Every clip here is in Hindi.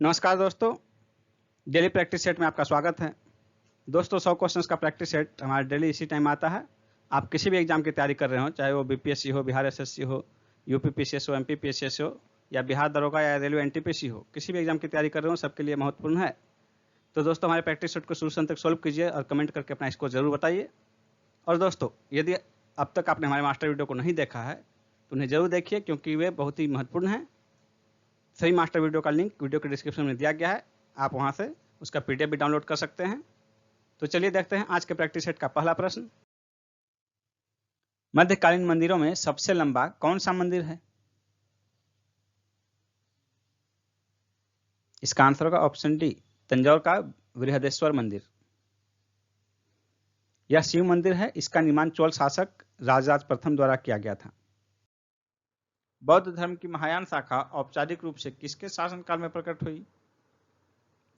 नमस्कार दोस्तों, डेली प्रैक्टिस सेट में आपका स्वागत है। दोस्तों 100 क्वेश्चंस का प्रैक्टिस सेट हमारा डेली इसी टाइम आता है। आप किसी भी एग्जाम की तैयारी कर रहे हो, चाहे वो बीपीएससी हो, बिहार एसएससी हो, यूपी पीसीएस हो, एमपी पीसीएस हो या बिहार दरोगा या रेलवे एनटीपीसी हो, किसी भी एग्जाम की तैयारी कर रहे हो, सबके लिए महत्वपूर्ण है। तो दोस्तों हमारे प्रैक्टिस सेट को शुरू से अंत तक सॉल्व कीजिए और कमेंट करके अपना स्कोर जरूर बताइए। और दोस्तों यदि अब तक आपने हमारे मास्टर वीडियो को नहीं देखा है तो उन्हें जरूर देखिए, क्योंकि वे बहुत ही महत्वपूर्ण हैं। सही मास्टर वीडियो का लिंक वीडियो के डिस्क्रिप्शन में दिया गया है, आप वहां से उसका पीडीएफ भी डाउनलोड कर सकते हैं। तो चलिए देखते हैं आज के प्रैक्टिस सेट का पहला प्रश्न। मध्यकालीन मंदिरों में सबसे लंबा कौन सा मंदिर है? इसका आंसर होगा ऑप्शन डी, तंजौर का बृहदेश्वर मंदिर। यह शिव मंदिर है। इसका निर्माण चोल शासक राजराज प्रथम द्वारा किया गया था। बौद्ध धर्म की महायान शाखा औपचारिक रूप से किसके शासनकाल में प्रकट हुई?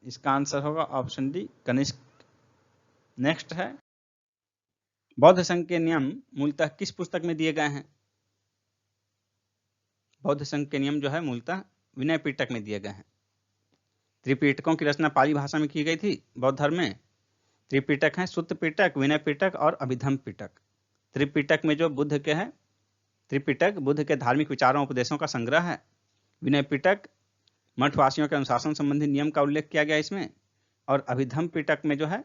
इसका आंसर होगा ऑप्शन डी, कनिष्क। नेक्स्ट है, बौद्ध संघ के नियम मूलतः किस पुस्तक में दिए गए हैं? बौद्ध संघ के नियम जो है मूलतः विनय पिटक में दिए गए हैं। त्रिपिटकों की रचना पाली भाषा में की गई थी बौद्ध धर्म में। त्रिपिटक है सुत्त पिटक, विनय पिटक और अभिधम्म पिटक। त्रिपिटक में जो बुद्ध के है, त्रिपिटक बुद्ध के धार्मिक विचारों उपदेशों का संग्रह है। विनय पिटक मठवासियों के अनुशासन संबंधी नियम का उल्लेख किया गया इसमें। और अभिधम्म पिटक में जो है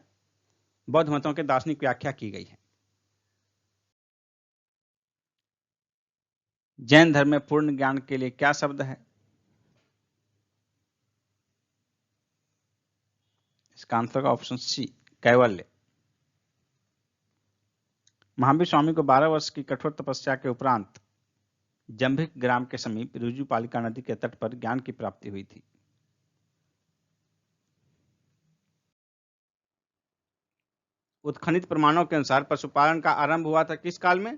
बौद्ध मतों के दार्शनिक व्याख्या की गई है। जैन धर्म में पूर्ण ज्ञान के लिए क्या शब्द है? इसका आंसर होगा ऑप्शन सी, कैवल्य। महावीर स्वामी को 12 वर्ष की कठोर तपस्या के उपरांत जंभिक ग्राम के समीप ऋजुपालिका नदी के तट पर ज्ञान की प्राप्ति हुई थी। उत्खनित प्रमाणों के अनुसार पशुपालन का आरंभ हुआ था किस काल में?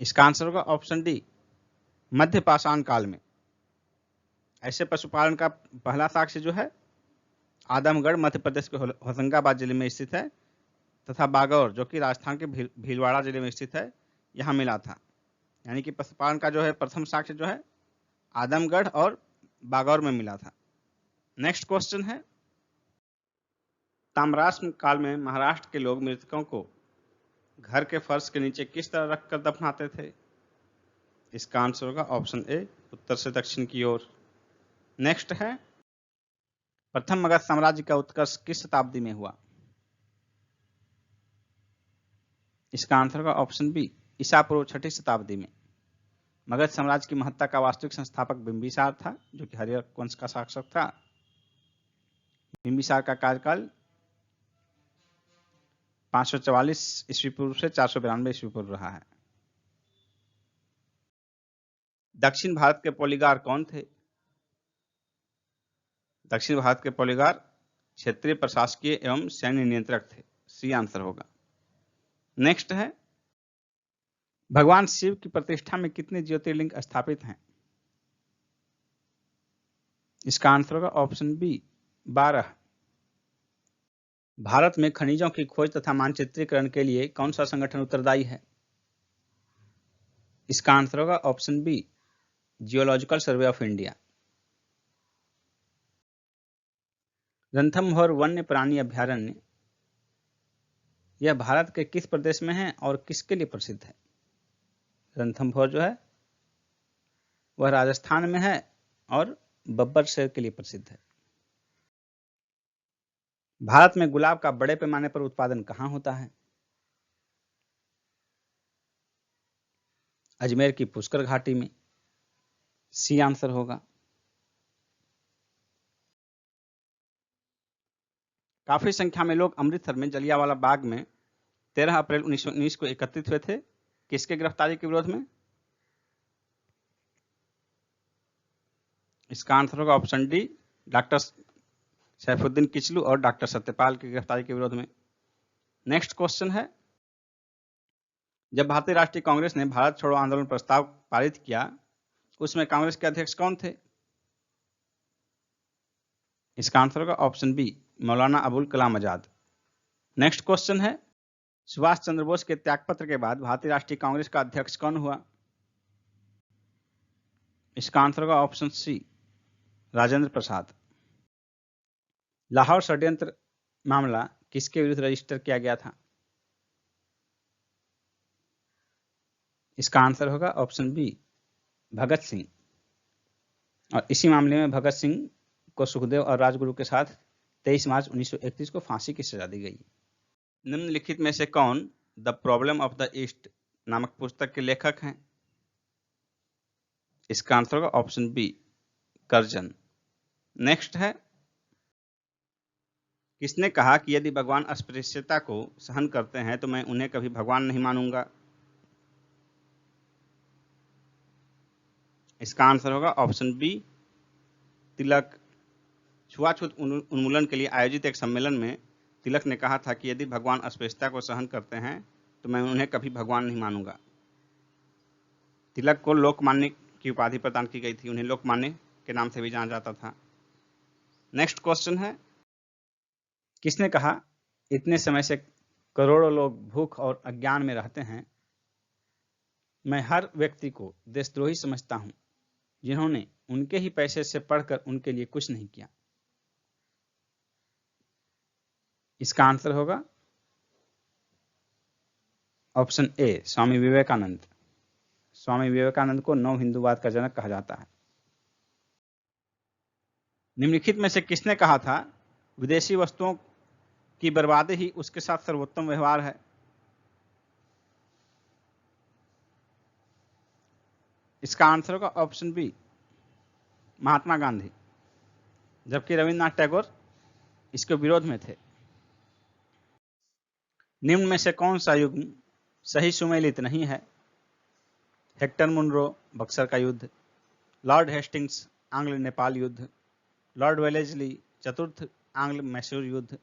इसका आंसर होगा ऑप्शन डी, मध्य पाषाण काल में। ऐसे पशुपालन का पहला साक्ष्य जो है आदमगढ़ मध्य प्रदेश के होशंगाबाद जिले में स्थित है, तथा बागौर जो कि राजस्थान के भीलवाड़ा जिले में स्थित है, यहाँ मिला था। यानी कि पशुपालन का जो है प्रथम साक्ष्य जो है आदमगढ़ और बागौर में मिला था। नेक्स्ट क्वेश्चन है, ताम्रपात्र काल में महाराष्ट्र के लोग मृतकों को घर के फर्श के नीचे किस तरह रखकर दफनाते थे? इसका आंसर होगा ऑप्शन ए, उत्तर से दक्षिण की ओर। नेक्स्ट है, प्रथम मगध साम्राज्य का उत्कर्ष किस शताब्दी में हुआ? इसका आंसर होगा ऑप्शन बी, ईसा पूर्व 6ठी शताब्दी में। मगध साम्राज्य की महत्ता का वास्तविक संस्थापक बिंबिसार था, जो कि हर्यक वंश का शासक था। बिंबिसार का कार्यकाल 544 ईस्वी पूर्व से 492 ईस्वी पूर्व रहा है। दक्षिण भारत के पॉलीगार कौन थे? दक्षिण भारत के पॉलीगार क्षेत्रीय प्रशासकीय एवं सैन्य नियंत्रक थे। सी आंसर होगा। नेक्स्ट है, भगवान शिव की प्रतिष्ठा में कितने ज्योतिर्लिंग स्थापित हैं? इसका आंसर होगा ऑप्शन बी, 12। भारत में खनिजों की खोज तथा मानचित्रीकरण के लिए कौन सा संगठन उत्तरदायी है? इसका आंसर होगा option B, geological survey of India. Ranthambore वन्य प्राणी अभ्यारण्य यह भारत के किस प्रदेश में है और किसके लिए प्रसिद्ध है? रणथंभौर जो है वह राजस्थान में है और बब्बर शेर के लिए प्रसिद्ध है। भारत में गुलाब का बड़े पैमाने पर उत्पादन कहां होता है? अजमेर की पुष्कर घाटी में। सी आंसर होगा। काफी संख्या में लोग अमृतसर में जलियांवाला बाग में 13 अप्रैल 1919 को एकत्रित हुए थे, किसके गिरफ्तारी के विरोध में? इसका आंसर होगा option D, doctor Saifuddin Kitchlew और डॉक्टर सत्यपाल की गिरफ्तारी के विरोध में। नेक्स्ट क्वेश्चन है, जब भारतीय राष्ट्रीय कांग्रेस ने भारत छोड़ो आंदोलन प्रस्ताव पारित किया, उसमें कांग्रेस के अध्यक्ष कौन थे? इसका आंसर होगा option B, Maulana Abul Kalam Azad. Next question है, सुभाष चंद्र बोस के त्यागपत्र के बाद भारतीय राष्ट्रीय कांग्रेस का अध्यक्ष कौन हुआ? इसका आंसर होगा ऑप्शन सी, राजेंद्र प्रसाद। लाहौर षड्यंत्र मामला किसके विरुद्ध रजिस्टर किया गया था? इसका आंसर होगा ऑप्शन बी, भगत सिंह। और इसी मामले में भगत सिंह को सुखदेव और राजगुरु के साथ 23 मार्च 1931 को फांसी की सजा दी गई। निम्नलिखित में से कौन the problem of the east नामक पुस्तक के लेखक हैं? इसका आंसर होगा ऑप्शन बी, कर्जन। नेक्स्ट है, किसने कहा कि यदि भगवान अस्पृश्यता को सहन करते हैं तो मैं उन्हें कभी भगवान नहीं मानूंगा? इसका आंसर होगा ऑप्शन बी, तिलक। छुआछूत उन्मूलन के लिए आयोजित एक सम्मेलन में तिलक ने कहा था कि यदि भगवान अस्पृश्यता को सहन करते हैं तो मैं उन्हें कभी भगवान नहीं मानूंगा। तिलक को लोकमान्य की उपाधि प्रदान की गई थी, उन्हें लोकमान्य के नाम से भी जाना जाता था। नेक्स्ट क्वेश्चन है, किसने कहा इतने समय से करोड़ों लोग भूख और अज्ञान में रहते हैं, मैं हर व्यक्ति को देशद्रोही समझता हूं जिन्होंने उनके ही पैसे से पढ़कर उनके लिए कुछ नहीं किया? इसका आंसर होगा ऑप्शन ए, स्वामी विवेकानंद। स्वामी विवेकानंद को नव हिंदूवाद का जनक कहा जाता है। निम्नलिखित में से किसने कहा था विदेशी वस्तुओं की बर्बादी ही उसके साथ सर्वोत्तम व्यवहार है? इसका आंसर होगा ऑप्शन बी, महात्मा गांधी। जबकि रविन्द्रनाथ टैगोर इसके विरोध में थे। निम्न में से कौन सा युग्म सही सुमेलित नहीं है? हेक्टर मुनरो, बक्सर का युद्ध; लॉर्ड हेस्टिंग्स, आंग्ल नेपाल युद्ध; लॉर्ड वेलेस्ली, चतुर्थ आंग्ल मैसूर युद्ध;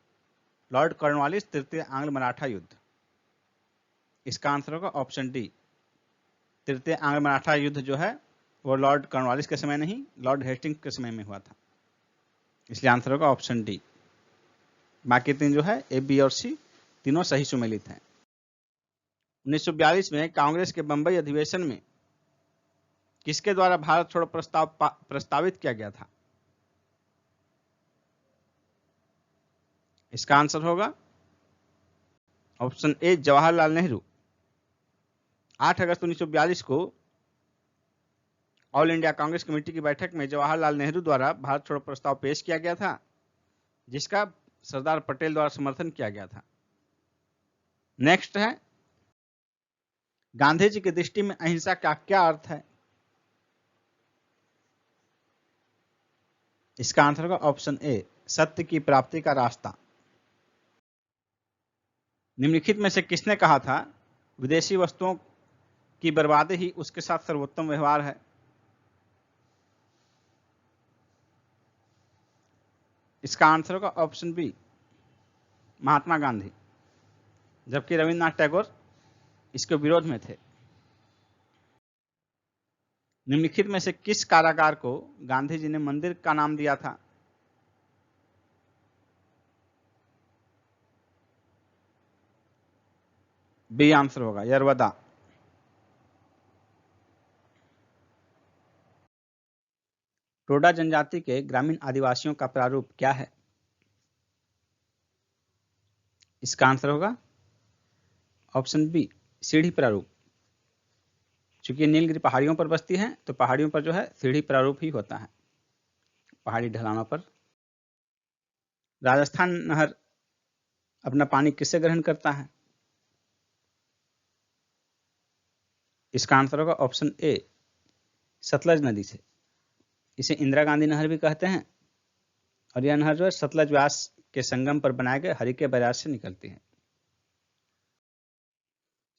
लॉर्ड कॉर्नवालिस, तृतीय आंग्ल मराठा युद्ध। इसका आंसर होगा ऑप्शन डी, तृतीय आंग्ल मराठा युद्ध जो है वो लॉर्ड कॉर्नवालिस के समय नहीं, लॉर्ड हेस्टिंग्स के समय में हुआ था, इसलिए आंसर होगा ऑप्शन डी। बाकी तीन जो है ए, बी और सी तीनों सही सुमेलित हैं। 1942 में कांग्रेस के बंबई अधिवेशन में किसके द्वारा भारत छोड़ो प्रस्ताव प्रस्तावित किया गया था? इसका आंसर होगा ऑप्शन ए, जवाहरलाल नेहरू। 8 अगस्त 1942 को ऑल इंडिया कांग्रेस कमेटी की बैठक में जवाहरलाल नेहरू द्वारा भारत छोड़ो प्रस्ताव पेश किया गया था, जिसका सरदार पटेल द्वारा समर्थन किया गया था। नेक्स्ट है, गांधी जी की दृष्टि में अहिंसा का क्या अर्थ है? इसका आंसर होगा ऑप्शन ए, सत्य की प्राप्ति का रास्ता। निम्नलिखित में से किसने कहा था विदेशी वस्तुओं की बर्बादी ही उसके साथ सर्वोत्तम व्यवहार है? इसका आंसर होगा ऑप्शन बी, महात्मा गांधी। जबकि रविन्द्रनाथ टैगोर इसके विरोध में थे। निम्नलिखित में से किस कारागार को गांधी जी ने मंदिर का नाम दिया था? बी आंसर होगा, यरवदा। टोडा जनजाति के ग्रामीण आदिवासियों का प्रारूप क्या है? इसका आंसर होगा ऑप्शन बी, सीढ़ी प्रारूप। चूंकि नीलगिरी पहाड़ियों पर बसती है तो पहाड़ियों पर जो है सीढ़ी प्रारूप ही होता है, पहाड़ी ढलानों पर। राजस्थान नहर अपना पानी किससे ग्रहण करता है? इसका आंसर होगा ऑप्शन ए, सतलज नदी से। इसे इंदिरा गांधी नहर भी कहते हैं और यह नहर जो है सतलज व्यास के संगम पर बनाए गए हरिके बैराज से निकलती है।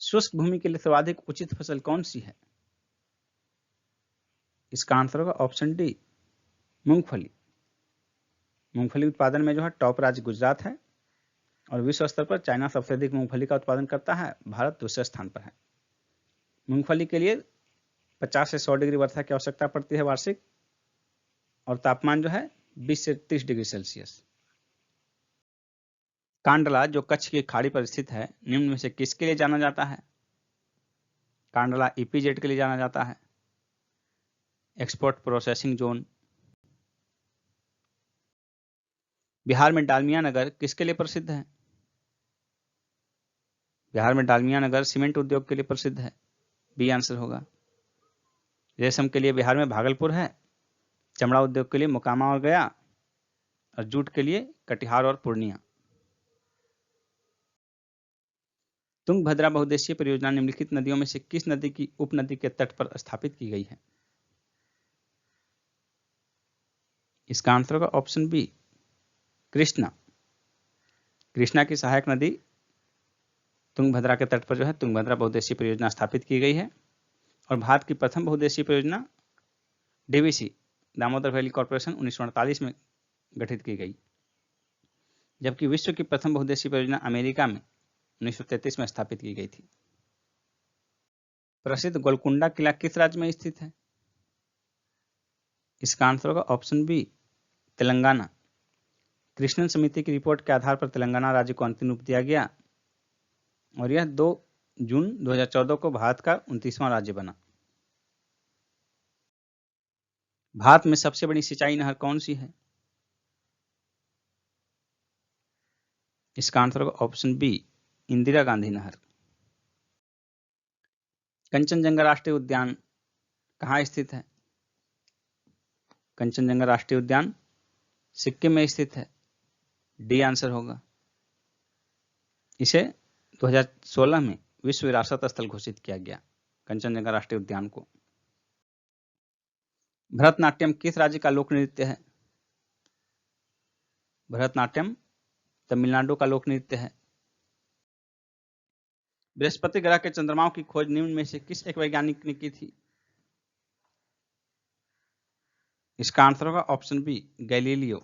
शुष्क भूमि के लिए सर्वाधिक उचित फसल कौन सी है? इसका आंसर होगा ऑप्शन डी, मूंगफली। मूंगफली उत्पादन में जो है टॉप राज्य गुजरात है और विश्व स्तर पर चाइना सबसे अधिक मूंगफली का उत्पादन करता है, भारत दूसरे स्थान पर है। मूंगफली के लिए 50 से 100 डिग्री वर्षा की आवश्यकता पड़ती है वार्षिक, और तापमान जो है 20 से 30 डिग्री सेल्सियस। कांडला जो कच्छ की खाड़ी पर स्थित है, निम्न में से किसके लिए जाना जाता है? कांडला ईपीजेड के लिए जाना जाता है, एक्सपोर्ट प्रोसेसिंग जोन। बिहार में डालमिया नगर किसके लिए प्रसिद्ध है? बिहार में डालमिया नगर सीमेंट उद्योग के लिए प्रसिद्ध है। बी आंसर होगा। रेशम के लिए बिहार में भागलपुर है, चमड़ा उद्योग के लिए मोकामा और गया, और जूट के लिए कटिहार और पूर्णिया। तुंगभद्रा बहुउद्देशीय परियोजना निम्नलिखित नदियों में से किस नदी की उपनदी के तट पर स्थापित की गई है? इसका आंसर होगा ऑप्शन बी, कृष्णा। कृष्णा की सहायक नदी तुंगभद्रा के तट पर जो है तुंगभद्रा बहुउद्देशीय परियोजना स्थापित की गई है। और भारत की प्रथम बहुउद्देशीय परियोजना डीवीसी दामोदर वैली कॉर्पोरेशन 1948 में गठित की गई, जबकि विश्व की प्रथम बहुउद्देशीय परियोजना अमेरिका में 1933 में स्थापित की गई थी। प्रसिद्ध गोलकुंडा किला किस राज्य में स्थित है? इसका आंसर होगा ऑप्शन बी, तेलंगाना। कृष्णन समिति की रिपोर्ट के आधार पर तेलंगाना राज्य को अंतिम रूप दिया गया और यह 2 जून 2014 को भारत का 29वां राज्य बना। भारत में सबसे बड़ी सिंचाई नहर कौन सी है? इसका आंसर होगा ऑप्शन बी, इंदिरा गांधी नहर। कंचनजंगा राष्ट्रीय उद्यान कहाँ स्थित है? कंचनजंगा राष्ट्रीय उद्यान सिक्किम में स्थित है। डी आंसर होगा। इसे 2016 में विश्व विरासत स्थल घोषित किया गया, कंचनजंगा राष्ट्रीय उद्यान को। भरतनाट्यम किस राज्य का लोक नृत्य है? भरतनाट्यम तमिलनाडु का लोक नृत्य है। बृहस्पति ग्रह के चंद्रमाओं की खोज निम्न में से किस एक वैज्ञानिक ने की थी? इसका आंसर होगा ऑप्शन बी, गैलीलियो।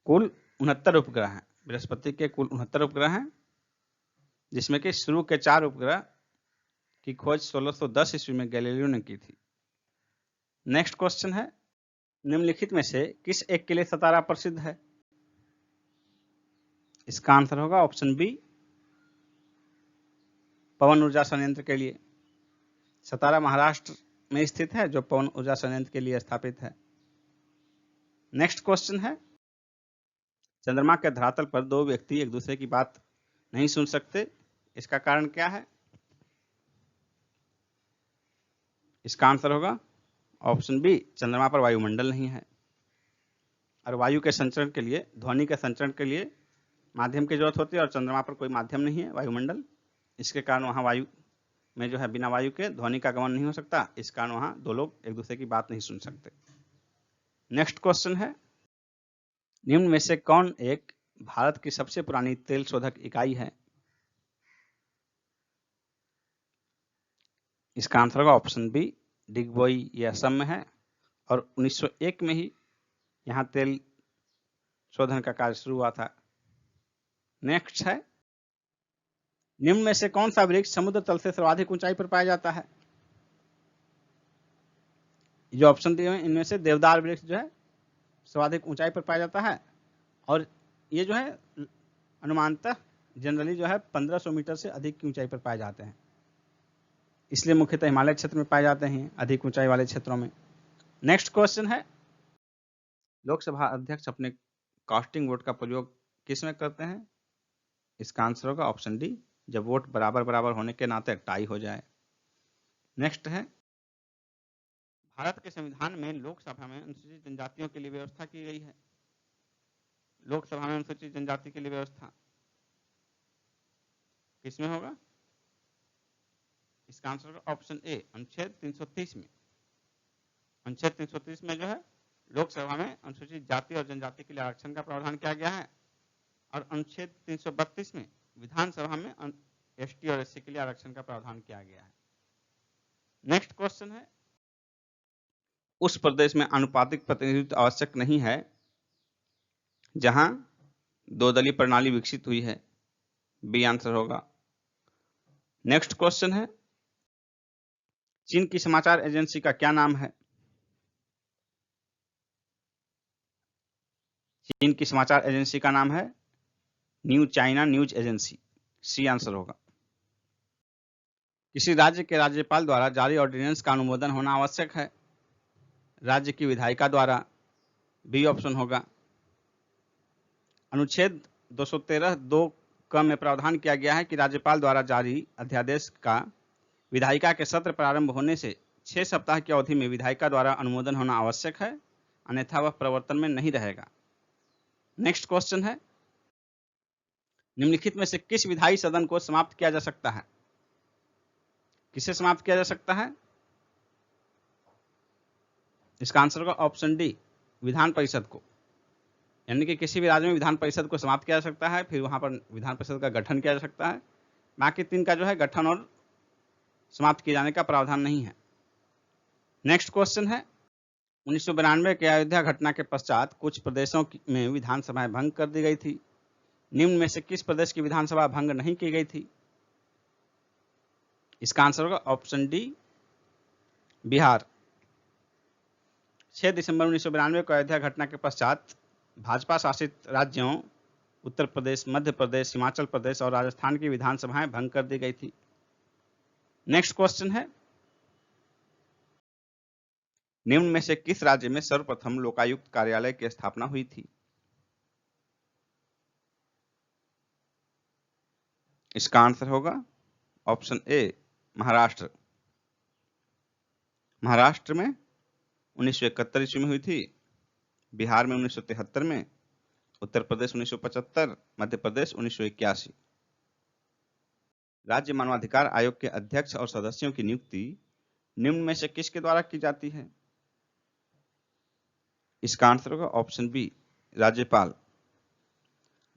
कुल 69 उपग्रह हैं। बृहस्पति के कुल 69 उपग्रह हैं, जिसमें कि शुरू के 4 उपग्रह की खोज 1610 ईस्वी में गैलीलियो ने की थी। नेक्स्ट क्वेश्चन है, निम्नलिखित में से किस एक के लिए सतारा प्रसिद्ध है? इसका आंसर होगा ऑप्शन बी, पवन ऊर्जा संयंत्र के लिए। सतारा महाराष्ट्र में स्थित है, जो पवन ऊर्जा संयंत्र के लिए स्थापित है। नेक्स्ट क्वेश्चन है, चंद्रमा के धरातल पर 2 व्यक्ति एक दूसरे की बात नहीं सुन सकते, इसका कारण क्या है? इसका आंसर होगा ऑप्शन बी, चंद्रमा पर वायुमंडल नहीं है और वायु के संचरण के लिए, ध्वनि के संचरण के लिए माध्यम की जरूरत होती है, और चंद्रमा पर कोई माध्यम नहीं है, वायुमंडल। इसके कारण वहां वायु में जो है बिना वायु के ध्वनि का गमन नहीं हो सकता, इस कारण वहां 2 लोग एक दूसरे की बात नहीं सुन सकते। नेक्स्ट क्वेश्चन है, निम्न में से कौन एक भारत की सबसे पुरानी तेल शोधक इकाई है? इसका आंसर होगा ऑप्शन बी, डिगबोई, यह असम में है और 1901 में ही यहां तेल शोधन का कार्य शुरू हुआ था। नेक्स्ट है, निम्न में से कौन सा वृक्ष समुद्र तल से सर्वाधिक ऊंचाई पर पाया जाता है? जो ऑप्शन दिए हैं इनमें से देवदार वृक्ष जो है सर्वाधिक ऊंचाई पर पाया जाता है, और ये जो है अनुमानतः जनरली जो है 1500 मीटर से अधिक की ऊंचाई पर पाए जाते हैं, इसलिए मुख्यतः हिमालय क्षेत्र में पाए जाते हैं, अधिक ऊंचाई वाले क्षेत्रों में। नेक्स्ट क्वेश्चन है, लोकसभा अध्यक्ष अपने कास्टिंग वोट का प्रयोग किस में करते हैं? इसका आंसर होगा ऑप्शन डी, जब वोट बराबर बराबर होने के नाते टाई हो जाए। नेक्स्ट है, भारत के संविधान में लोकसभा में अनुसूचित जनजातियों के लिए व्यवस्था की गई है। लोकसभा में अनुसूचित जनजाति के लिए व्यवस्था किसमें होगा? इसका आंसर होगा ऑप्शन ए, अनुच्छेद 330 में। अनुच्छेद 330 में जो है लोकसभा में अनुसूचित जाति और जनजाति के लिए आरक्षण का प्रावधान किया गया है, और अनुच्छेद 332 में विधानसभा में एसटी और एससी के लिए आरक्षण का प्रावधान किया गया है। नेक्स्ट क्वेश्चन है, उस प्रदेश में आनुपातिक प्रतिनिधित्व आवश्यक नहीं है जहां 2 दलीय प्रणाली विकसित हुई है। बी आंसर होगा। नेक्स्ट क्वेश्चन है, चीन की समाचार एजेंसी का क्या नाम है? चीन की समाचार एजेंसी का नाम है new China news agency. C answer होगा। किसी राज्य के राज्यपाल द्वारा जारी ऑर्डिनेंस का अनुमोदन होना आवश्यक है। राज्य की विधायिका द्वारा, बी ऑप्शन होगा। अनुच्छेद 213(2) क में प्रावधान किया गया है कि राज्यपाल द्वारा जारी अध्यादेश का विधायिका के सत्र प्रारंभ होने से 6 सप्ताह की अवधि में विधायिका द्वारा अनुमोदन होना आवश्यक है, अन्यथा वह प्रवर्तन में नहीं रहेगा। नेक्स्ट क्वेश्चन है, निम्नलिखित में से किस विधायी सदन को समाप्त किया जा सकता है? किसे समाप्त किया जा सकता है? इसका आंसर होगा ऑप्शन डी, विधान परिषद को। यानी कि किसी भी राज्य में विधान परिषद को समाप्त किया जा सकता है, फिर वहां पर विधान परिषद का गठन किया जा सकता है। बाकी 3 का जो है गठन और समाप्त किए जाने का प्रावधान नहीं है। नेक्स्ट क्वेश्चन है, 1992 के अयोध्या घटना के पश्चात कुछ प्रदेशों में विधानसभाएं भंग कर दी गई थी। निम्न में से किस प्रदेश की विधानसभा भंग नहीं की गई थी? इसका आंसर होगा ऑप्शन डी, बिहार। 6 दिसंबर 1992 को अयोध्या घटना के पश्चात भाजपा शासित राज्यों उत्तर प्रदेश, मध्य प्रदेश, हिमाचल प्रदेश और राजस्थान की विधानसभाएं भंग कर दी गई थी। नेक्स्ट क्वेश्चन है, निम्न में से किस राज्य में सर्वप्रथम लोकायुक्त कार्यालय की स्थापना हुई थी? इसका आंसर होगा ऑप्शन ए, महाराष्ट्र। महाराष्ट्र में 1971 ईस्वी में हुई थी, बिहार में 1973 में, उत्तर प्रदेश 1975, मध्य प्रदेश 1981। राज्य मानवाधिकार आयोग के अध्यक्ष और सदस्यों की नियुक्ति निम्न में से किसके द्वारा की जाती है? इसका आंसर होगा ऑप्शन बी, राज्यपाल।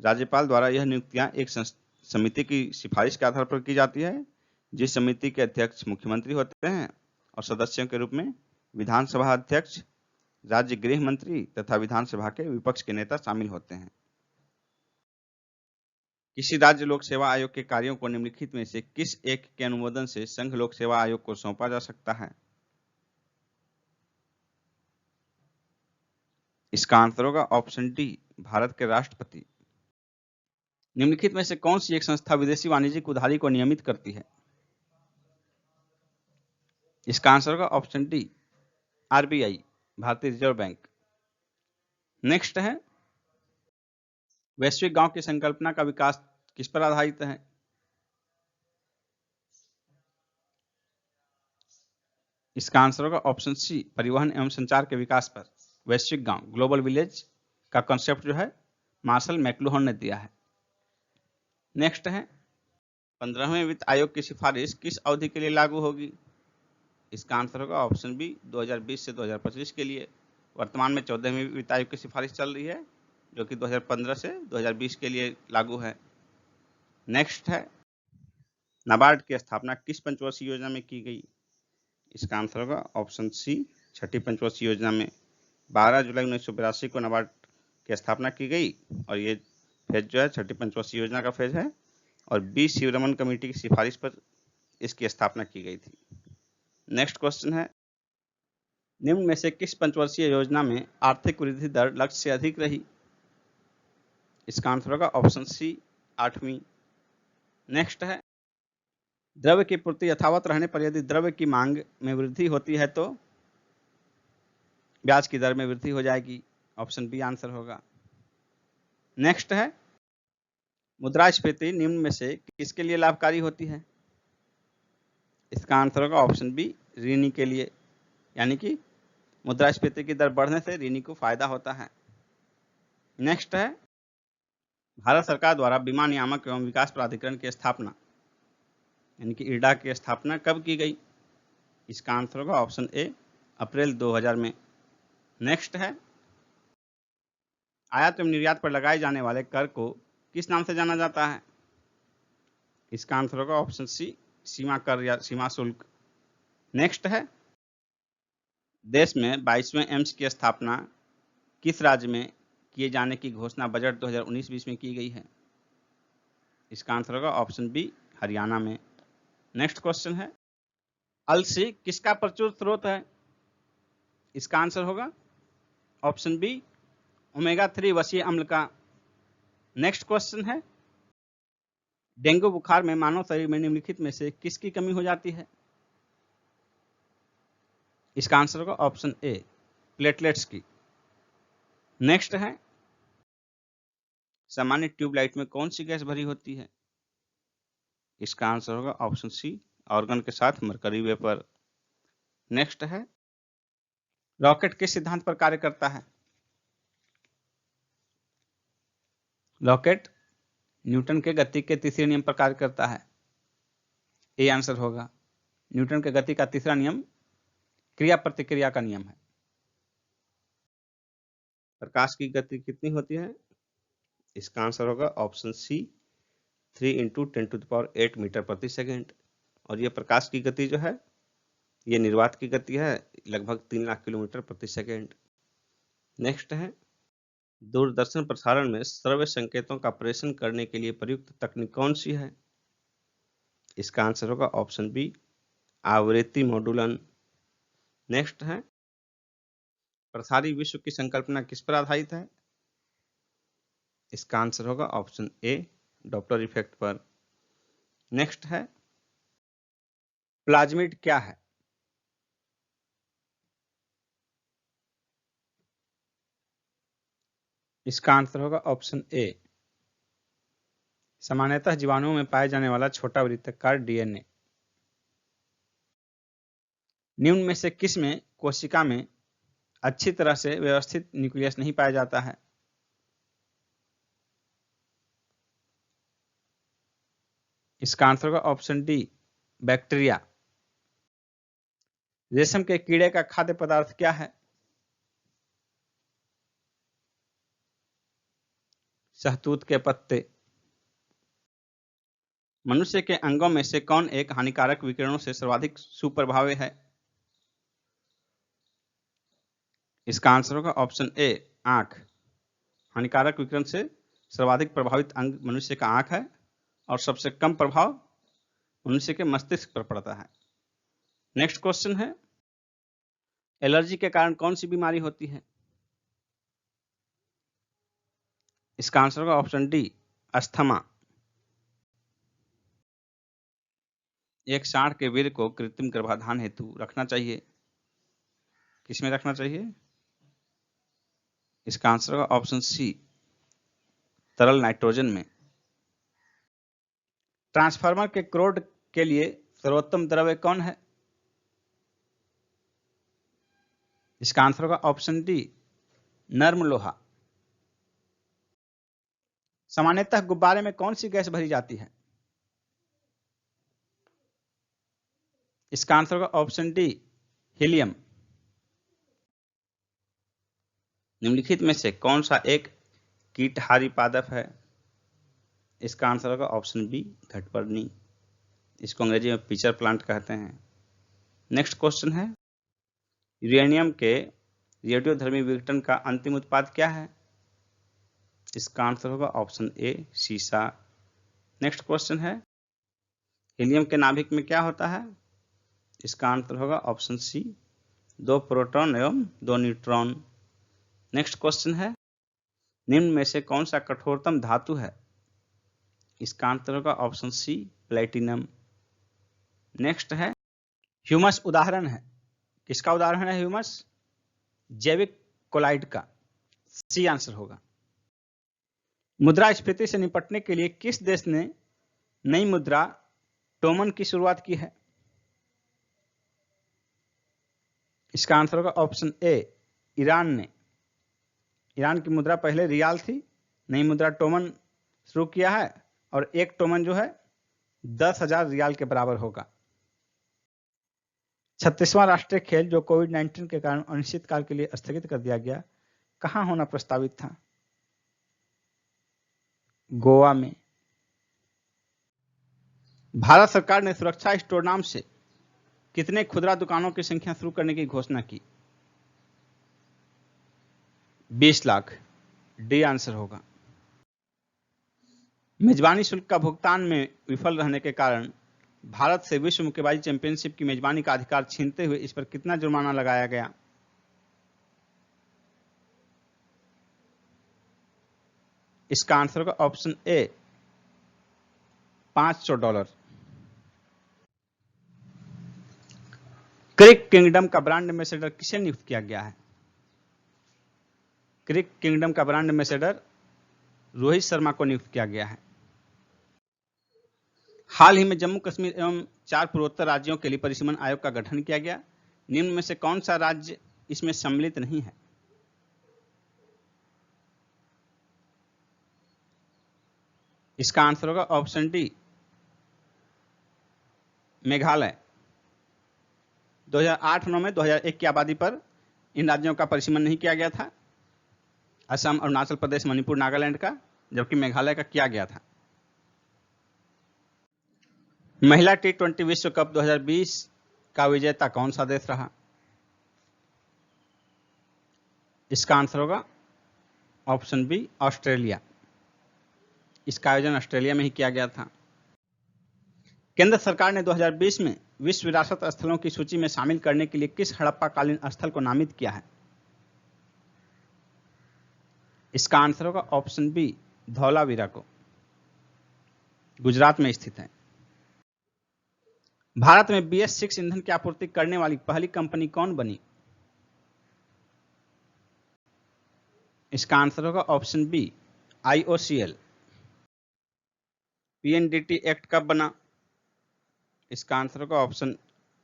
राज्यपाल द्वारा यह नियुक्तियां एक समिति की सिफारिश के आधार पर की जाती है, जिस समिति के अध्यक्ष मुख्यमंत्री होते हैं और सदस्यों के रूप में विधानसभा अध्यक्ष, राज्य गृह मंत्री तथा विधानसभा के विपक्ष के नेता शामिल होते हैं। किसी राज्य लोक सेवा आयोग के कार्यों को निम्नलिखित में से किस एक के अनुमोदन से संघ लोक सेवा आयोग को सौंपा जा सकता है? इसका आंसर होगा ऑप्शन डी, भारत के राष्ट्रपति। निम्नलिखित में से कौन सी एक संस्था विदेशी वाणिज्यिक उधारी को नियमित करती है? इसका आंसर होगा ऑप्शन डी, आरबीआई, भारतीय रिजर्व बैंक। नेक्स्ट है, वैश्विक गांव की संकल्पना का विकास किस पर आधारित है? इसका आंसर होगा ऑप्शन सी, परिवहन एवं संचार के विकास पर। वैश्विक गांव, ग्लोबल विलेज का कॉन्सेप्ट जो है मार्शल मैकलुहान ने दिया है। नेक्स्ट है, 15वें वित्त आयोग की सिफारिश किस अवधि के लिए लागू होगी? इसका आंसर होगा ऑप्शन बी, 2020 से 2025 के लिए। वर्तमान में 14वें वित्त आयोग की सिफारिश चल रही है, जो कि 2015 से 2020 के लिए लागू है। नेक्स्ट है, नाबार्ड की स्थापना किस पंचवर्षीय योजना में की गई? इसका आंसर होगा ऑप्शन सी, छठी पंचवर्षीय योजना में। 12 जुलाई 1982 को नाबार्ड की स्थापना की गई और ये फेज जो है छठी पंचवर्षीय योजना का फेज है और बी शिवरमन कमेटी की सिफारिश पर इसकी स्थापना की गई थी। नेक्स्ट क्वेश्चन है, निम्न में से किस पंचवर्षीय योजना में आर्थिक वृद्धि दर लक्ष्य से अधिक रही? इसका आंसर होगा ऑप्शन सी, 8वीं। नेक्स्ट है, द्रव्य की पूर्ति यथावत रहने पर यदि द्रव्य की मांग में वृद्धि होती है तो ब्याज की दर में वृद्धि हो जाएगी। ऑप्शन बी आंसर होगा। नेक्स्ट है, मुद्रास्फीति निम्न में से किसके लिए लाभकारी होती है? इसका आंसर होगा ऑप्शन बी, ऋणी के लिए। यानी कि मुद्रास्फीति की दर बढ़ने से ऋणी को फायदा होता है। नेक्स्ट है, भारत सरकार द्वारा बीमा नियामक एवं विकास प्राधिकरण की स्थापना यानी कि इरडा की स्थापना कब की गई? इसका आंसर होगा ऑप्शन ए, अप्रैल 2000 में। नेक्स्ट है, आयात एवं निर्यात पर लगाए जाने वाले कर को किस नाम से जाना जाता है? इसका आंसर होगा ऑप्शन सी, सीमा कर या सीमा शुल्क। नेक्स्ट है, देश में 22वें एम्स की स्थापना किस राज्य में किए जाने की घोषणा बजट 2019-20 में की गई है? इसका आंसर होगा ऑप्शन बी, हरियाणा में। नेक्स्ट क्वेश्चन है, अलसी किसका प्रचुर स्रोत है? इसका आंसर होगा ऑप्शन बी, ओमेगा 3 वसीय अम्ल का। नेक्स्ट क्वेश्चन है, डेंगू बुखार में मानव शरीर में निम्नलिखित में से किसकी कमी हो जाती है? इसका आंसर होगा ऑप्शन ए, प्लेटलेट्स की। नेक्स्ट है, सामान्य ट्यूबलाइट में कौन सी गैस भरी होती है? इसका आंसर होगा ऑप्शन सी, ऑर्गन के साथ मरकरी वेपर। नेक्स्ट है, रॉकेट किस सिद्धांत पर कार्य करता है? रॉकेट न्यूटन के गति के तीसरे नियम पर कार्य करता है। ए आंसर होगा। न्यूटन के गति का तीसरा नियम क्रिया प्रतिक्रिया का नियम है। प्रकाश की गति कितनी होती है? इसका आंसर होगा ऑप्शन सी, 3 × 10⁸ मीटर प्रति सेकेंड। और ये प्रकाश की गति जो है, ये निर्वात की गति है, लगभग 3 लाख किलोमीटर प्रति सेकेंड। नेक्स्ट है, दूरदर्शन प्रसारण में श्रव्य संकेतों का प्रेषण करने के लिए प्रयुक्त तकनीक कौन सी है? इसका आंसर होगा ऑप्शन बी, आवृत्ति मॉड्यूलन। नेक्स्ट है, प्रसारी विश्व की संकल्पना किस पर आधारित है? इसका आंसर होगा ऑप्शन ए, डॉपलर इफेक्ट पर। नेक्स्ट है, प्लाज्मिड क्या है? इसका आंसर होगा ऑप्शन ए, सामान्यतः जीवाणुओं में पाए जाने वाला छोटा वृत्ताकार डीएनए। निम्न में से किस में कोशिका में अच्छी तरह से व्यवस्थित न्यूक्लियस नहीं पाया जाता है? इसका आंसर होगा ऑप्शन डी, बैक्टीरिया। रेशम के कीड़े का खाद्य पदार्थ क्या है? शहतूत के पत्ते। मनुष्य के अंगों में से कौन एक हानिकारक विकिरणों से सर्वाधिक सुप्रभावी है? इसका आंसर होगा ऑप्शन ए, आंख। हानिकारक विकिरण से सर्वाधिक प्रभावित अंग मनुष्य का आंख है और सबसे कम प्रभाव मनुष्य के मस्तिष्क पर पड़ता है। नेक्स्ट क्वेश्चन है, एलर्जी के कारण कौन सी बीमारी होती है? इसका आंसर होगा ऑप्शन डी, अस्थमा। एक सांड के वीर्य को कृत्रिम गर्भाधान हेतु रखना चाहिए, किसमें रखना चाहिए? इसका आंसर होगा ऑप्शन सी, तरल नाइट्रोजन में। ट्रांसफार्मर के क्रोड के लिए सर्वोत्तम द्रव्य कौन है? इसका आंसर होगा ऑप्शन डी, नर्म लोहा। सामान्यतः गुब्बारे में कौन सी गैस भरी जाती है? इसका आंसर होगा ऑप्शन डी, हीलियम। निम्नलिखित में से कौन सा एक कीटहारी पादप है? इसका आंसर होगा ऑप्शन बी, घटपर्णी। इसको अंग्रेजी में पिचर प्लांट कहते हैं। नेक्स्ट क्वेश्चन है, यूरेनियम के रेडियोधर्मी विघटन का अंतिम उत्पाद क्या है? इसका आंसर होगा ऑप्शन ए, सीसा। नेक्स्ट क्वेश्चन है, हीलियम के नाभिक में क्या होता है? इसका आंसर होगा ऑप्शन सी, 2 प्रोटॉन एवं 2 न्यूट्रॉन। नेक्स्ट क्वेश्चन है, निम्न में से कौन सा कठोरतम धातु है? इसका आंसर होगा ऑप्शन सी, प्लेटिनम। नेक्स्ट है, ह्यूमस उदाहरण है, किसका उदाहरण है ह्यूमस? जैविक कोलाइड का। सी आंसर होगा। मुद्रास्फीति से निपटने के लिए किस देश ने नई मुद्रा टोमन की शुरुआत की है? इसका आंसर होगा ऑप्शन ए, ईरान ने। ईरान की मुद्रा पहले रियाल थी, नई मुद्रा टोमन शुरू किया है और एक टोमन जो है 10,000 रियाल के बराबर होगा। 36वां राष्ट्रीय खेल जो कोविड-19 के कारण अनिश्चित काल के लिए स्थगित कर दिया गया, कहां होना प्रस्तावित था? गोवा में। भारत सरकार ने सुरक्षा स्टोर नाम से कितने खुदरा दुकानों की संख्या शुरू करने की घोषणा की? 20 लाख। डी आंसर होगा। मेजबानी शुल्क का भुगतान में विफल रहने के कारण भारत से विश्व मुक्केबाजी चैंपियनशिप की मेजबानी का अधिकार छीनते हुए इस पर कितना जुर्माना लगाया गया? इसका आंसर होगा ऑप्शन ए, $500। क्रिक किंगडम का ब्रांड एम्बेसडर किसे नियुक्त किया गया है? क्रिक किंगडम का ब्रांड एम्बेसडर रोहित शर्मा को नियुक्त किया गया है। हाल ही में जम्मू कश्मीर एवं 4 पूर्वोत्तर राज्यों के लिए परिसीमन आयोग का गठन किया गया। निम्न में से कौन सा राज्य इसमें सम्मिलित नहीं है? इसका आंसर होगा ऑप्शन डी, मेघालय। 2008-9 में 2001 की आबादी पर इन राज्यों का परिसीमन नहीं किया गया था, असम, अरुणाचल प्रदेश, मणिपुर, नागालैंड का, जबकि मेघालय का किया गया था। महिला T20 विश्व कप 2020 का विजेता कौन सा देश रहा? इसका आंसर होगा ऑप्शन बी, ऑस्ट्रेलिया। इसका आयोजन ऑस्ट्रेलिया में ही किया गया था। केंद्र सरकार ने 2020 में विश्व विरासत स्थलों की सूची में शामिल करने के लिए किस हड़प्पा कालीन स्थल को नामित किया है? इसका आंसर होगा ऑप्शन बी, धौलावीरा को। गुजरात में स्थित है। भारत में BS6 ईंधन की आपूर्ति करने वाली पहली कंपनी कौन बनी? इसका आंसर होगा option B, IOCL। PNDT act कब बना? इसका आंसर होगा ऑप्शन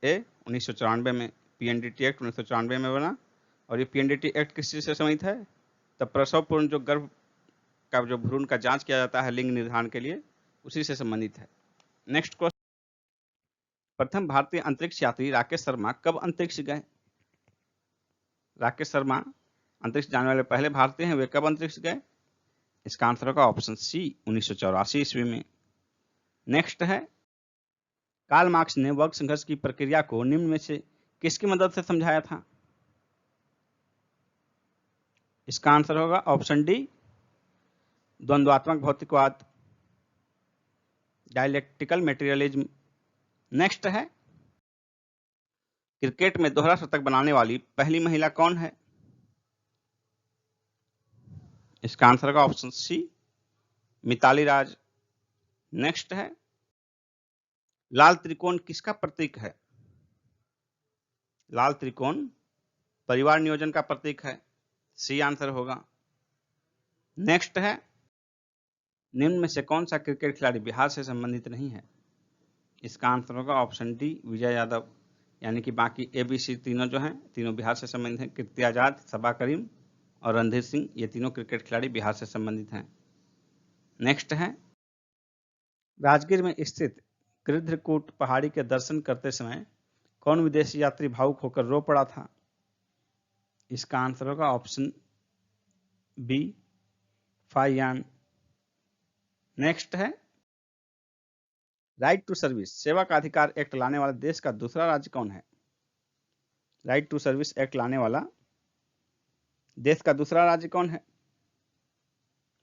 ए, 1994 में। PNDT एक्ट 1994 में बना। और ये PNDT एक्ट किस चीज से संबंधित है? तब प्रसव पूर्व जो गर्भ का जो भ्रूण का जांच किया जाता है लिंग निर्धारण के लिए, उसी से संबंधित है। नेक्स्ट क्वेश्चन, प्रथम भारतीय अंतरिक्ष यात्री राकेश शर्मा कब अंतरिक्ष गए? राकेश शर्मा अंतरिक्ष जाने वाले पहले भारतीय हैं, वे कब अंतरिक्ष गए? इसका आंसर होगा ऑप्शन सी, 1984 ईस्वी में। नेक्स्ट है, कार्ल मार्क्स ने वर्ग संघर्ष की प्रक्रिया को निम्न में से किसकी मदद से समझाया था? इसका आंसर होगा ऑप्शन डी, द्वंद्वात्मक भौतिकवाद, डायलेक्टिकल मेटेरियलिज्म। नेक्स्ट है, क्रिकेट में दोहरा शतक बनाने वाली पहली महिला कौन है? इसका आंसर होगा ऑप्शन सी, मिताली राज। नेक्स्ट है, लाल त्रिकोण किसका प्रतीक है? लाल त्रिकोण परिवार नियोजन का प्रतीक है, सी आंसर होगा। नेक्स्ट है, निम्न में से कौन सा क्रिकेट खिलाड़ी बिहार से संबंधित नहीं है? इसका आंसर होगा ऑप्शन डी, विजय यादव। यानी कि बाकी ABC तीनों जो हैं, तीनों बिहार से संबंधित हैं। कीर्ति आजाद, सबा करीम और रणधीर सिंह, ये तीनों क्रिकेट खिलाड़ी बिहार से संबंधित हैं। नेक्स्ट है, राजगीर में स्थित कृद्धकूट पहाड़ी के दर्शन करते समय कौन विदेशी यात्री भावुक होकर रो पड़ा था? इसका आंसर होगा ऑप्शन बी, फाइयान। नेक्स्ट है, राइट टू सर्विस सेवा का अधिकार एक्ट लाने वाला देश का दूसरा राज्य कौन है? राइट टू सर्विस एक्ट लाने वाला देश का दूसरा राज्य कौन है?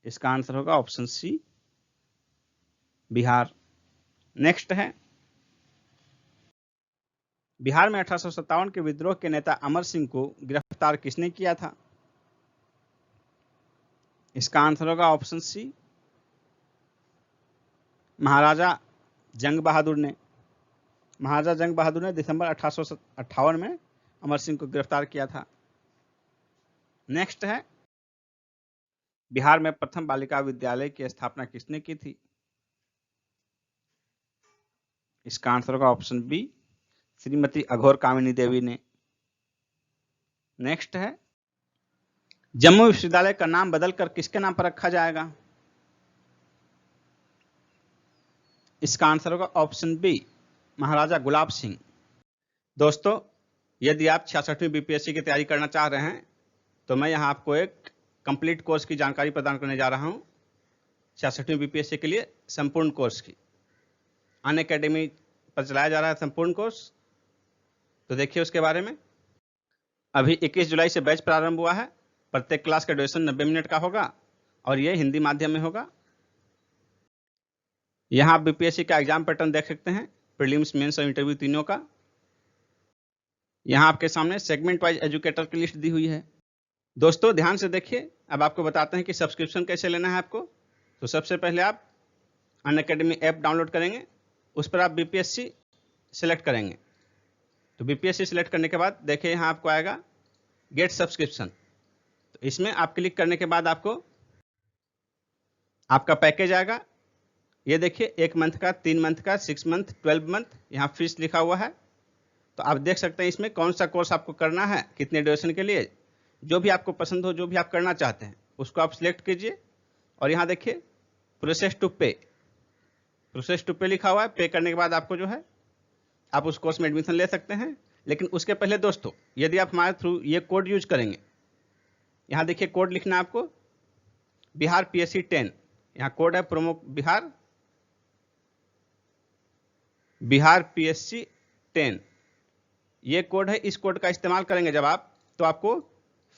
इसका आंसर होगा ऑप्शन सी, बिहार। नेक्स्ट है, बिहार में 1857 के विद्रोह के नेता अमर सिंह को गिरफ्तार किसने किया था? इसका आंसर होगा ऑप्शन सी, महाराजा जंग बहादुर ने। महाराजा जंग बहादुर ने दिसंबर 1858 में अमर सिंह को गिरफ्तार किया था। नेक्स्ट है, बिहार में प्रथम बालिका विद्यालय की स्थापना किसने की थी? इसका आंसर होगा ऑप्शन बी, श्रीमती अघोर कामिनी देवी ने। नेक्स्ट है, जम्मू विश्वविद्यालय का नाम बदलकर किसके नाम पर रखा जाएगा? इसका आंसर होगा ऑप्शन बी, महाराजा गुलाब सिंह। दोस्तों, यदि आप 66वीं BPSC की तैयारी करना चाह रहे हैं तो मैं यहां आपको एक कंप्लीट कोर्स की जानकारी प्रदान करने जा रहा हूं। 66वीं BPSC के लिए संपूर्ण कोर्स की अनअकैडमी पर चलाया जा रहा है संपूर्ण कोर्स, तो देखिए उसके बारे में। अभी 21 जुलाई से बैच प्रारंभ हुआ है। प्रत्येक क्लास का ड्यूरेशन 90 मिनट का होगा और यह हिंदी माध्यम में होगा। यहां आप BPSC का एग्जाम पैटर्न देख सकते हैं, प्रीलिम्स, मेंस और इंटरव्यू तीनों का। यहां आपके सामने सेगमेंट वाइज एजुकेटर की लिस्ट दी हुई है। दोस्तों ध्यान से देखिए, अब आपको बताते हैं कि सब्सक्रिप्शन कैसे लेना है आपको। तो सबसे पहले आप अनअकैडमी ऐप डाउनलोड करेंगे, उस पर आप बीपीएससी सिलेक्ट करेंगे। तो बीपीएससी सिलेक्ट करने के बाद देखिए यहाँ आपको आएगा गेट सब्सक्रिप्शन। तो इसमें आप क्लिक करने के बाद आपको आपका पैकेज आएगा। ये देखिए 1 मंथ का, 3 मंथ का, 6 मंथ, 12 मंथ, यहाँ फीस लिखा हुआ है। तो आप देख सकते हैं इसमें कौन सा कोर्स आपको करना है, कितने ड्यूरेशन के लिए, जो भी आपको पसंद हो, जो भी आप करना चाहते हैं उसको आप सिलेक्ट कीजिए। और यहाँ देखिए प्रोसेस टू पे, प्रोसेस टू पे लिखा हुआ है। पे करने के बाद आपको जो है आप उस कोर्स में एडमिशन ले सकते हैं। लेकिन उसके पहले दोस्तों, यदि आप हमारे थ्रू ये कोड यूज करेंगे, यहाँ देखिए कोड लिखना है आपको, बिहार पीएससी 10। यहाँ कोड है प्रोमो बिहार, बिहार पीएससी 10। ये कोड है, इस कोड का इस्तेमाल करेंगे जब आप, तो आपको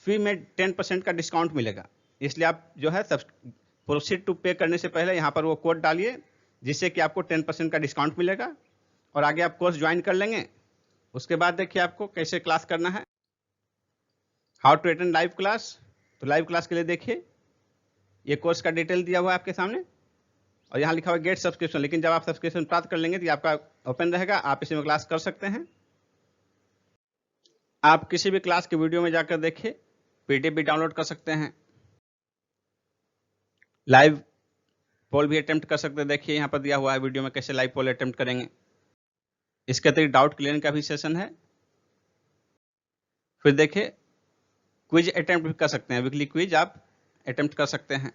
फी में 10% का डिस्काउंट मिलेगा। इसलिए आप जो है सब प्रोसीड टू पे करने से पहले यहाँ पर वो कोड डालिए, जिससे कि आपको 10% का डिस्काउंट मिलेगा और आगे आप कोर्स ज्वाइन कर लेंगे। उसके बाद देखिए आपको कैसे क्लास करना है, how to attend live class. तो लाइव क्लास के लिए देखिए ये कोर्स का डिटेल दिया हुआ है आपके सामने और यहाँ लिखा हुआ है गेट सब्सक्रिप्शन। लेकिन जब आप सब्सक्रिप्शन प्राप्त कर लेंगे तो ये आपका ओपन रहेगा, आप इसी में क्लास कर सकते हैं। आप किसी भी क्लास के वीडियो में जाकर देखिए, पीडीएफ भी डाउनलोड कर सकते हैं, लाइव पोल भी अटेम्प्ट कर सकते हैं। देखिए यहाँ पर दिया हुआ है वीडियो में कैसे लाइव पोल अटेम्प्ट करेंगे। इसके अतिरिक्त डाउट क्लियर का भी सेशन है। फिर देखिए क्विज अटेम्प्ट भी कर सकते हैं, वीकली क्विज आप अटेम्प्ट कर सकते हैं।